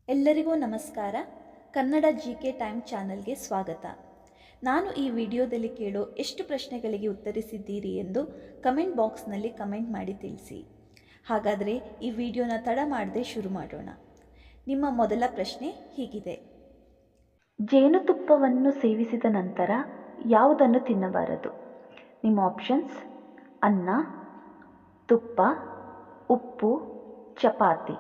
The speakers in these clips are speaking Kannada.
ಎಲ್ಲರಿಗೂ ನಮಸ್ಕಾರ. ಕನ್ನಡ GK ಟೈಮ್ ಚಾನಲ್ಗೆ ಸ್ವಾಗತ. ನಾನು ಈ ವಿಡಿಯೋದಲ್ಲಿ ಕೇಳೋ ಎಷ್ಟು ಪ್ರಶ್ನೆಗಳಿಗೆ ಉತ್ತರಿಸಿದ್ದೀರಿ ಎಂದು ಕಮೆಂಟ್ ಬಾಕ್ಸ್ನಲ್ಲಿ ಕಮೆಂಟ್ ಮಾಡಿ ತಿಳಿಸಿ. ಹಾಗಾದರೆ ಈ ವಿಡಿಯೋನ ತಡ ಮಾಡದೆ ಶುರು ಮಾಡೋಣ. ನಿಮ್ಮ ಮೊದಲ ಪ್ರಶ್ನೆ ಹೀಗಿದೆ: ಜೇನುತುಪ್ಪವನ್ನು ಸೇವಿಸಿದ ನಂತರ ಯಾವುದನ್ನು ತಿನ್ನಬಾರದು? ನಿಮ್ಮ ಆಪ್ಷನ್ಸ್: ಅನ್ನ, ತುಪ್ಪ, ಉಪ್ಪು, ಚಪಾತಿ.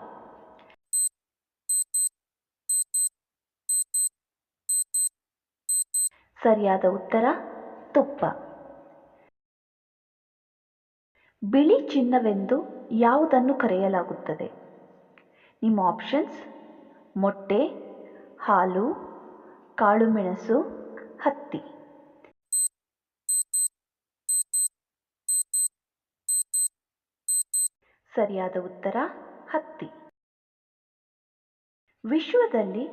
ಸರಿಯಾದ ಉತ್ತರ ತುಪ್ಪ. ಬಿಳಿ ಚಿನ್ನವೆಂದು ಯಾವುದನ್ನು ಕರೆಯಲಾಗುತ್ತದೆ? ನಿಮ್ಮ ಆಪ್ಷನ್ಸ್: ಮೊಟ್ಟೆ, ಹಾಲು, ಕಾಳುಮೆಣಸು, ಹತ್ತಿ. ಸರಿಯಾದ ಉತ್ತರ ಹತ್ತಿ. ವಿಶ್ವದಲ್ಲಿ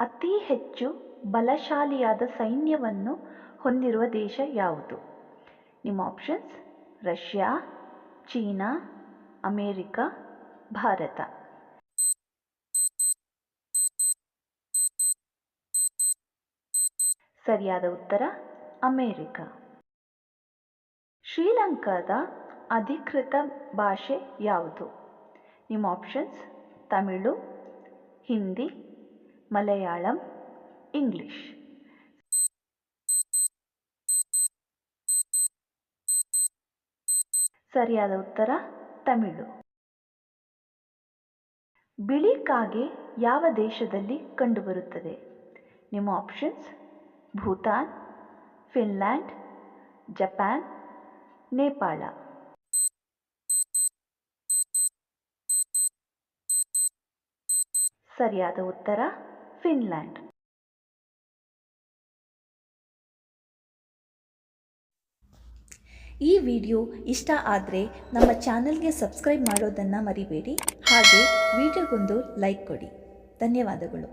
ಅತಿ ಹೆಚ್ಚು ಬಲಶಾಲಿಯಾದ ಸೈನ್ಯವನ್ನು ಹೊಂದಿರುವ ದೇಶ ಯಾವುದು? ನಿಮ್ಮ options: Russia, China, America, Bharat. ಸರಿಯಾದ ಉತ್ತರ ಅಮೇರಿಕ. ಶ್ರೀಲಂಕಾದ ಅಧಿಕೃತ ಭಾಷೆ ಯಾವುದು? ನಿಮ್ಮ ಆಪ್ಷನ್ಸ್: ತಮಿಳು, ಹಿಂದಿ, ಮಲಯಾಳಂ, ಇಂಗ್ಲಿಷ್. ಸರಿಯಾದ ಉತ್ತರ ತಮಿಳು. ಬಿಳಿ ಕಾಗೆ ಯಾವ ದೇಶದಲ್ಲಿ ಕಂಡುಬರುತ್ತದೆ? ನಿಮ್ಮ options: Bhutan, Finland, Japan, Nepal. ಸರಿಯಾದ ಉತ್ತರ ಫಿನ್ಲ್ಯಾಂಡ್. ಈ ವಿಡಿಯೋ ಇಷ್ಟ ಆದರೆ ನಮ್ಮ ಚಾನಲ್ಗೆ ಸಬ್ಸ್ಕ್ರೈಬ್ ಮಾಡೋದನ್ನು ಮರಿಬೇಡಿ. ಹಾಗೆ ವಿಡಿಯೋಗೊಂದು ಲೈಕ್ ಕೊಡಿ. ಧನ್ಯವಾದಗಳು.